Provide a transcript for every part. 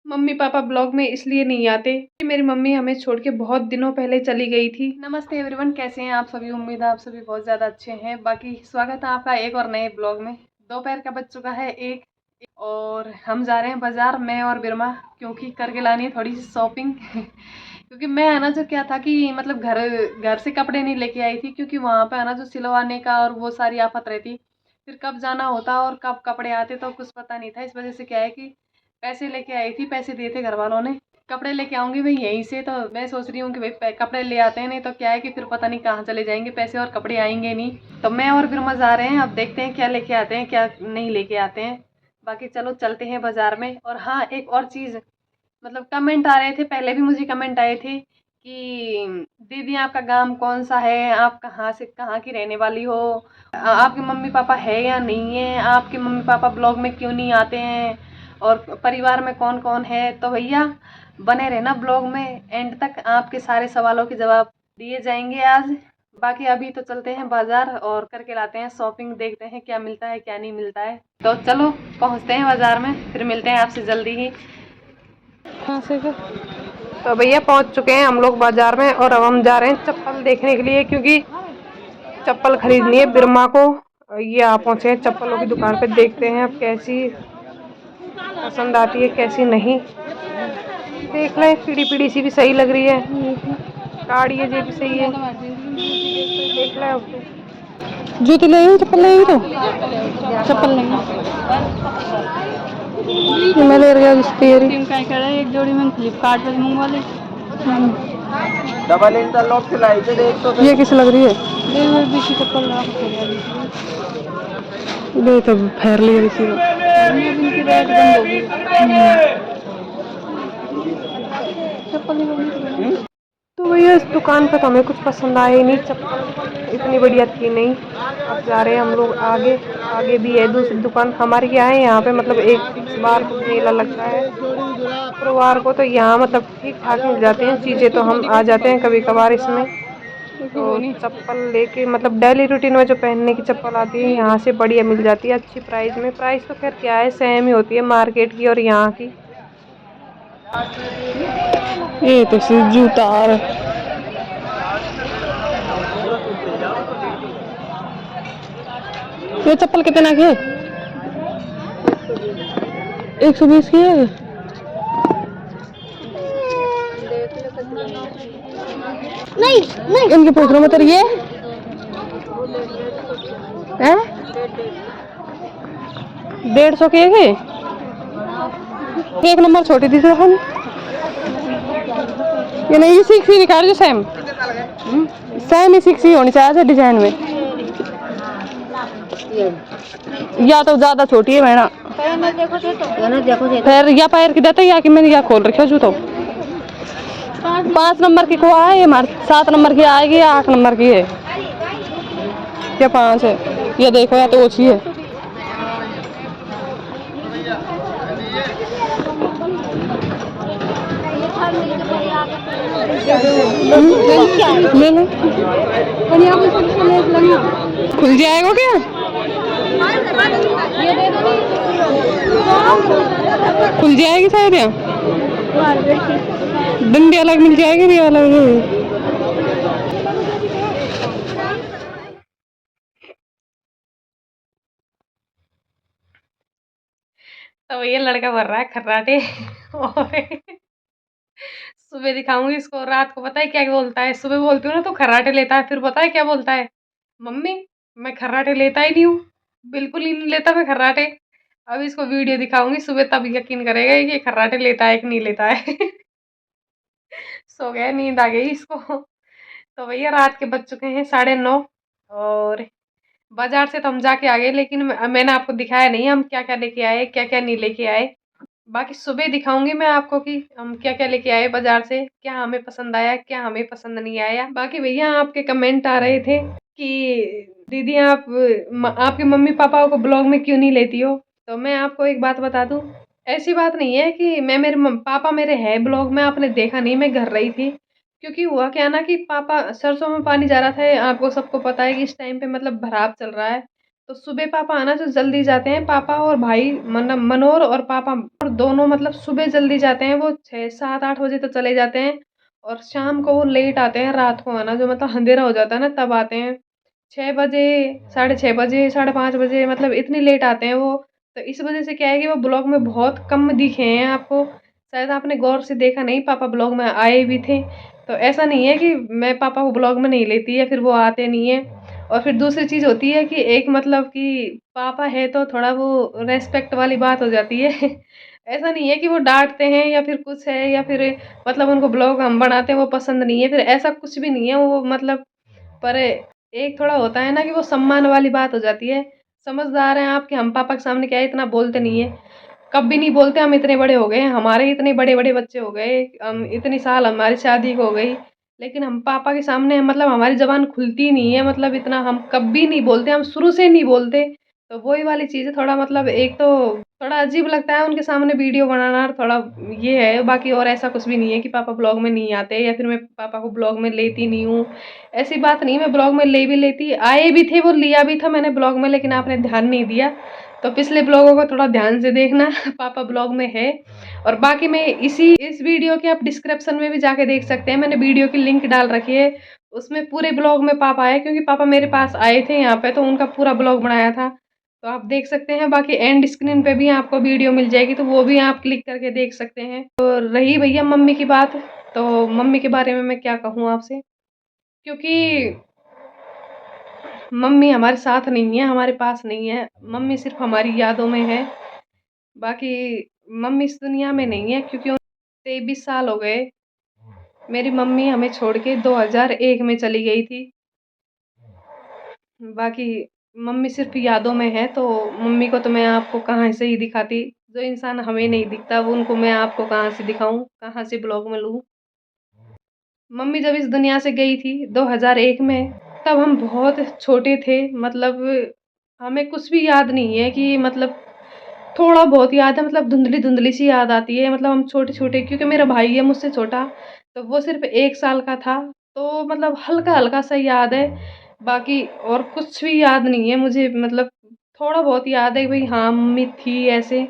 Mummy papa blog में इसलिए नहीं आते कि मेरी मम्मी हमें छोड़ के बहुत दिनों पहले चली गई थी। नमस्ते एवरीवन, कैसे हैं आप सभी। उम्मीद है आप सभी बहुत ज़्यादा अच्छे हैं। बाकी स्वागत है आपका एक और नए ब्लॉग में। दोपहर का बज चुका है 1 और हम जा रहे हैं बाज़ार, मैं और बिरमा, क्योंकि करके लानी है थोड़ी सी शॉपिंग क्योंकि मैं है ना जो क्या था कि मतलब घर घर से कपड़े नहीं लेके आई थी, क्योंकि वहाँ पे है ना जो सिलवाने का और वो सारी आफत रहती, फिर कब जाना होता और कब कपड़े आते तो कुछ पता नहीं था। इस वजह से क्या है कि पैसे लेके आई थी, पैसे दिए थे घर वालों ने, कपड़े लेके आऊंगी भाई यहीं से। तो मैं सोच रही हूँ कि भाई कपड़े ले आते हैं, नहीं तो क्या है कि फिर पता नहीं कहाँ चले जाएंगे पैसे और कपड़े आएंगे नहीं। तो मैं और बिरमा जा रहे हैं, अब देखते हैं क्या लेके आते हैं क्या नहीं लेके आते हैं। बाकी चलो चलते हैं बाजार में। और हाँ, एक और चीज़, मतलब कमेंट आ रहे थे, पहले भी मुझे कमेंट आए थे कि दीदी आपका गांव कौन सा है, आप कहाँ से कहाँ की रहने वाली हो, आपके मम्मी पापा है या नहीं है, आपके मम्मी पापा ब्लॉग में क्यों नहीं आते हैं, और परिवार में कौन कौन है। तो भैया बने रहना ब्लॉग में एंड तक, आपके सारे सवालों के जवाब दिए जाएंगे आज। बाकी अभी तो चलते हैं बाजार और करके लाते हैं शॉपिंग, देखते हैं क्या मिलता है क्या नहीं मिलता है। तो चलो पहुंचते हैं बाजार में, फिर मिलते हैं आपसे जल्दी ही। कहाँ से गए? तो भैया पहुंच चुके हैं हम लोग बाजार में और अब हम जा रहे हैं चप्पल देखने के लिए, क्योंकि चप्पल खरीदनी है बिरमा को। ये आप पहुंचे हैं चप्पलों की दुकान पे, देखते हैं अब कैसी पसंद आती है कैसी नहीं। देख ले, पीड़ी पीड़ी सी भी सही लग रही है, काड़ी है ये भी सही है, देख ले अब तू। जूती ले चप्पल ले तो चप्पल नहीं मैं ले गया एक जोड़ी मैंने फ्लिपकार्ट पर मंगवा ली। डबल इंटरलॉक सिलाई थे देख तो ये किस लग रही है? चप्पल दे तो फेर ली इसी इनकी रेट बंद होगी। चप्पल तो भैया इस दुकान पर तो हमें कुछ पसंद आया ही नहीं, चप्पल इतनी बढ़िया थी नहीं। अब जा रहे हैं हम लोग आगे, आगे भी है दूसरी दुकान हमारी। क्या है यहाँ पे, मतलब एक फिक्स बार को मेला लगता है शुक्रवार को, तो यहाँ मतलब ठीक ठाक मिल जाते हैं चीज़ें, तो हम आ जाते हैं कभी कभार इसमें। तो चप्पल लेके मतलब डेली रूटीन में जो पहनने की चप्पल आती है यहाँ से बढ़िया मिल जाती है अच्छी प्राइस में। प्राइस तो खैर क्या है, सेम ही होती है मार्केट की और यहाँ की। ये तो जूता ये चप्पल कितना की है? 120 की है। नहीं नहीं इनके पूछ रहा मतलब ये है 150 की है। एक नंबर छोटी थी हम ये नहीं, ये 6 ही निकाल जो सेम सेम ही 6 ही होनी चाहिए डिजाइन में, या तो ज्यादा छोटी है मैना फिर या पैर की देते या कि मैंने या खोल रखी जूतो। 5 नंबर की को है, ये 7 नंबर की आएगी या 8 नंबर की है या 5 है, ये देखो या तो ओछी है। ले लो, खुल जाएगा क्या? खुल जाएगी शायद, यहाँ डंडी अलग मिल जाएगी, ये अलग है। तो ये लड़का भर रहा है खर्राटे और सुबह दिखाऊंगी इसको, रात को पता है क्या बोलता है। सुबह बोलती हूँ ना तो खर्राटे लेता है, फिर पता है क्या बोलता है, मम्मी मैं खर्राटे लेता ही नहीं हूँ, बिल्कुल ही नहीं लेता मैं खर्राटे। अब इसको वीडियो दिखाऊंगी सुबह, तब यकीन करेगा कि ये खर्राटे लेता है कि नहीं लेता है सो गया, नींद आ गई इसको। तो भैया रात के बज चुके हैं 9:30 और बाजार से तो हम जाके आ गए, लेकिन मैंने आपको दिखाया नहीं हम क्या क्या लेके आए क्या क्या नहीं लेके आए। बाकी सुबह दिखाऊंगी मैं आपको कि हम क्या क्या लेके आए बाजार से, क्या हमें पसंद आया क्या हमें पसंद नहीं आया। बाकी भैया आपके कमेंट आ रहे थे कि दीदी आप आपके मम्मी पापा को ब्लॉग में क्यों नहीं लेती हो। तो मैं आपको एक बात बता दूं, ऐसी बात नहीं है कि मैं मेरे पापा मेरे है ब्लॉग में, आपने देखा नहीं, मैं घर रही थी। क्योंकि हुआ क्या ना कि पापा सरसों में पानी जा रहा था, आपको सबको पता है कि इस टाइम पे मतलब भराव चल रहा है, तो सुबह पापा आना जो जल्दी जाते हैं, पापा और भाई मतलब मनोहर और पापा और दोनों मतलब सुबह जल्दी जाते हैं, वो 6 7 8 बजे तो चले जाते हैं। और शाम को वो लेट आते हैं, रात को आना जो मतलब अंधेरा हो जाता है ना तब आते हैं। 6 बजे, 6:30 बजे, 5:30 बजे मतलब इतनी लेट आते हैं वो। तो इस वजह से क्या है कि वो ब्लॉग में बहुत कम दिखे हैं आपको। शायद आपने गौर से देखा नहीं, पापा ब्लॉग में आए भी थे। तो ऐसा नहीं है कि मैं पापा को ब्लॉग में नहीं लेती या फिर वो आते नहीं है। और फिर दूसरी चीज़ होती है कि एक मतलब कि पापा है तो थोड़ा वो रेस्पेक्ट वाली बात हो जाती है। ऐसा नहीं है कि वो डांटते हैं या फिर कुछ है या फिर मतलब उनको ब्लॉग हम बनाते हैं वो पसंद नहीं है, फिर ऐसा कुछ भी नहीं है वो मतलब। पर एक थोड़ा होता है ना कि वो सम्मान वाली बात हो जाती है। समझदार हैं आप कि हम पापा के सामने क्या है इतना बोलते नहीं है, कभी नहीं बोलते। हम इतने बड़े हो गए हैं, हमारे इतने बड़े बड़े बच्चे हो गए, हम इतनी साल हमारी शादी को हो गई, लेकिन हम पापा के सामने मतलब हमारी जबान खुलती नहीं है, मतलब इतना हम कभी नहीं बोलते, हम शुरू से नहीं बोलते। तो वही वाली चीज़ है थोड़ा मतलब, एक तो थोड़ा अजीब लगता है उनके सामने वीडियो बनाना थोड़ा, ये है। बाकी और ऐसा कुछ भी नहीं है कि पापा ब्लॉग में नहीं आते या फिर मैं पापा को ब्लॉग में लेती नहीं हूँ। ऐसी बात नहीं, मैं ब्लॉग में ले भी लेती, आए भी थे, वो लिया भी था मैंने ब्लॉग में, लेकिन आपने ध्यान नहीं दिया। तो पिछले ब्लॉगों को थोड़ा ध्यान से देखना। पापा ब्लॉग में है। और बाकी मैं इस वीडियो के आप डिस्क्रिप्शन में भी जाके देख सकते हैं, मैंने वीडियो की लिंक डाल रखी है। उसमें पूरे ब्लॉग में पापा है, क्योंकि पापा मेरे पास आए थे यहाँ पे तो उनका पूरा ब्लॉग बनाया था। तो आप देख सकते हैं। बाकी एंड स्क्रीन पे भी आपको वीडियो मिल जाएगी, तो वो भी आप क्लिक करके देख सकते हैं। तो रही भैया मम्मी की बात, तो मम्मी के बारे में मैं क्या कहूँ आपसे, क्योंकि मम्मी हमारे साथ नहीं है, हमारे पास नहीं है। मम्मी सिर्फ हमारी यादों में है। बाकी मम्मी इस दुनिया में नहीं है, क्योंकि 23 साल हो गए। मेरी मम्मी हमें छोड़ के 2001 में चली गई थी। बाकी मम्मी सिर्फ यादों में है, तो मम्मी को तो मैं आपको कहाँ से ही दिखाती। जो इंसान हमें नहीं दिखता वो उनको मैं आपको कहाँ से दिखाऊं, कहाँ से ब्लॉग में लूँ। मम्मी जब इस दुनिया से गई थी 2001 में, तब हम बहुत छोटे थे, मतलब हमें कुछ भी याद नहीं है कि मतलब थोड़ा बहुत याद है, मतलब धुंधली-धुंधली सी याद आती है, मतलब हम छोटे-छोटे, क्योंकि मेरा भाई है मुझसे छोटा, तो वो सिर्फ़ 1 साल का था, तो मतलब हल्का-हल्का सा याद है। बाकी और कुछ भी याद नहीं है मुझे, मतलब थोड़ा बहुत याद है कि भई हाँ, मम्मी थी ऐसे,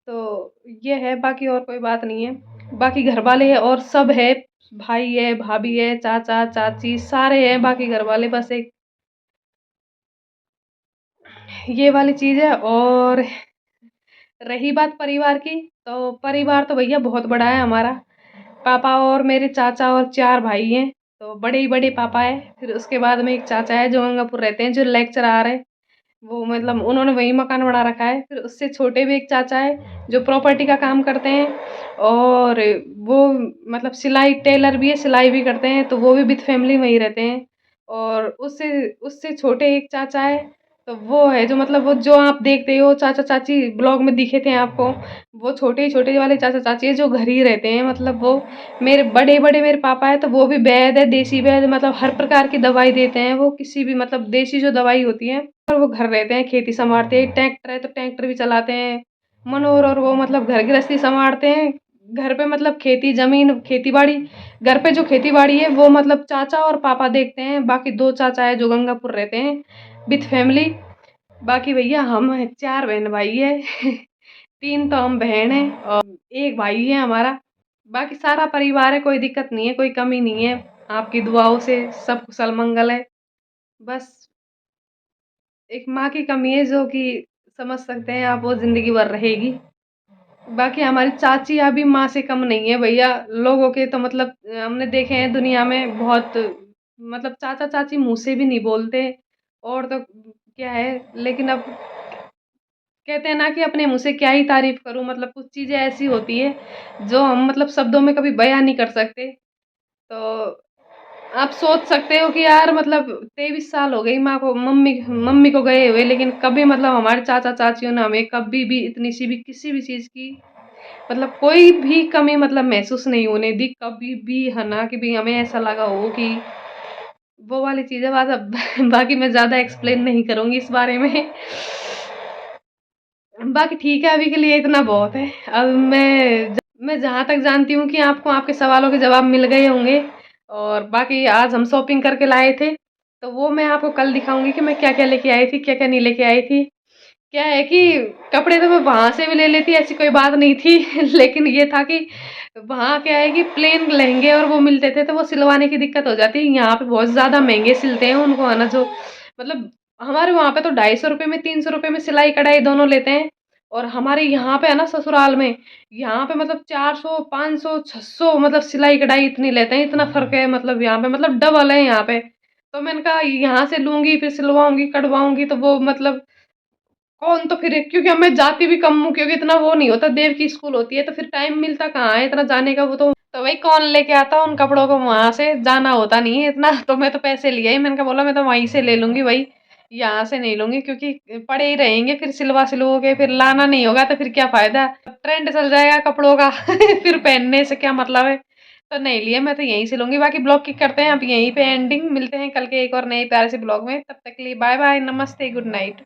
तो ये है, बाकी और कोई बात नहीं है। बाकी घरवाले और सब है, भाई है, भाभी है, चाचा, चाची सारे हैं बाकी घरवाले, बस एक ये वाली चीज़ है। और रही बात परिवार की, तो परिवार तो भैया बहुत बड़ा है हमारा। पापा और मेरे चाचा और 4 भाई हैं, तो बड़े ही बड़े पापा हैं। फिर उसके बाद में एक चाचा है जो गंगापुर रहते हैं, जो लेक्चरार है। वो मतलब उन्होंने वहीं मकान बना रखा है। फिर उससे छोटे भी एक चाचा है, जो प्रॉपर्टी का काम करते हैं। और वो मतलब सिलाई टेलर भी है, सिलाई भी करते हैं, तो वो भी विद फैमिली वहीं रहते हैं। और उससे उससे छोटे एक चाचा है, तो वो है जो मतलब वो जो आप देखते हो चाचा-चाची ब्लॉग में दिखे थे आपको, वो छोटे-छोटे वाले चाचा-चाची हैं जो घर ही रहते हैं। मतलब वो मेरे बड़े-बड़े मेरे पापा हैं, तो वो भी वैद्य है, देसी वैद्य, मतलब हर प्रकार की दवाई देते हैं वो, किसी भी मतलब देसी जो दवाई होती है। और वो घर रहते हैं, खेती संभालते हैं, ट्रैक्टर है तो ट्रैक्टर भी चलाते हैं। मनोहर और वो मतलब घर गृहस्थी संभालते हैं। घर पे मतलब खेती ज़मीन खेती-बाड़ी, घर पे जो खेती-बाड़ी है वो मतलब चाचा और पापा देखते हैं। बाकी 2 चाचा है जो गंगापुर रहते हैं विथ फैमिली। बाकी भैया हम हैं 4 बहन-भाई है। 3 तो हम बहन हैं और 1 भाई है हमारा। बाकी सारा परिवार है, कोई दिक्कत नहीं है, कोई कमी नहीं है। आपकी दुआओं से सब कुशल-मंगल है। बस एक माँ की कमी है जो कि समझ सकते हैं आप, वो ज़िंदगी भर रहेगी। बाकी हमारी चाची अभी माँ से कम नहीं है भैया। लोगों के तो मतलब हमने देखे हैं दुनिया में बहुत, मतलब चाचा-चाची मुँह से भी नहीं बोलते, और तो क्या है। लेकिन अब कहते हैं ना कि अपने मुँह से क्या ही तारीफ़ करूँ, मतलब कुछ चीज़ें ऐसी होती है जो हम मतलब शब्दों में कभी बयाँ नहीं कर सकते। तो आप सोच सकते हो कि यार मतलब 23 साल हो गई माँ को, मम्मी मम्मी को गए हुए, लेकिन कभी मतलब हमारे चाचा-चाचियों ने हमें कभी भी इतनी सी भी किसी भी चीज़ की मतलब कोई भी कमी मतलब महसूस नहीं होने दी, कभी भी, है ना, कि भी हमें ऐसा लगा हो कि वो वाली चीज़ें बात अब। बाकी मैं ज़्यादा एक्सप्लेन नहीं करूँगी इस बारे में। बाकी ठीक है, अभी के लिए इतना बहुत है। अब मैं जहाँ तक जानती हूँ कि आपको आपके सवालों के जवाब मिल गए होंगे। और बाकी आज हम शॉपिंग करके लाए थे, तो वो मैं आपको कल दिखाऊंगी कि मैं क्या क्या लेके आई थी, क्या क्या नहीं लेके आई थी। क्या है कि कपड़े तो मैं वहां से भी ले लेती, ऐसी कोई बात नहीं थी लेकिन ये था कि वहां क्या है कि प्लेन लहंगे और वो मिलते थे, तो वो सिलवाने की दिक्कत हो जाती है। यहाँ पे बहुत ज्यादा महंगे सिलते हैं उनको, है ना, जो मतलब हमारे वहां पे तो 250 रुपये में, 300 रुपये में सिलाई कढ़ाई दोनों लेते हैं। और हमारे यहाँ पे है ना ससुराल में, यहाँ पे मतलब 400, 500, 600 मतलब सिलाई कढ़ाई इतनी लेते हैं, इतना फर्क है मतलब यहाँ पे मतलब डबल है यहाँ पे। तो मैंने कहा यहाँ से लूंगी फिर सिलवाऊंगी कटवाऊंगी तो वो मतलब कौन, तो फिर क्योंकि अब मैं जाती भी कम हूँ, क्योंकि इतना वो नहीं होता, देव की स्कूल होती है तो फिर टाइम मिलता कहाँ है इतना जाने का। वो तो भाई कौन लेके आता उन कपड़ों को, वहां से जाना होता नहीं है इतना। तो मैं तो पैसे लिए ही, मैंने कहा बोला मैं तो वहीं से ले लूंगी भाई, यहाँ से नहीं लूंगी, क्योंकि पड़े ही रहेंगे फिर सिलवा सिलवा के फिर लाना नहीं होगा तो फिर क्या फायदा, ट्रेंड चल जाएगा कपड़ों का फिर पहनने से क्या मतलब है। तो नहीं लिए, मैं तो यहीं से लूंगी। बाकी ब्लॉग की करते हैं अब यहीं पे एंडिंग, मिलते हैं कल के एक और नए प्यारे से ब्लॉग में, तब तक के लिए बाय बाय, नमस्ते, गुड नाइट।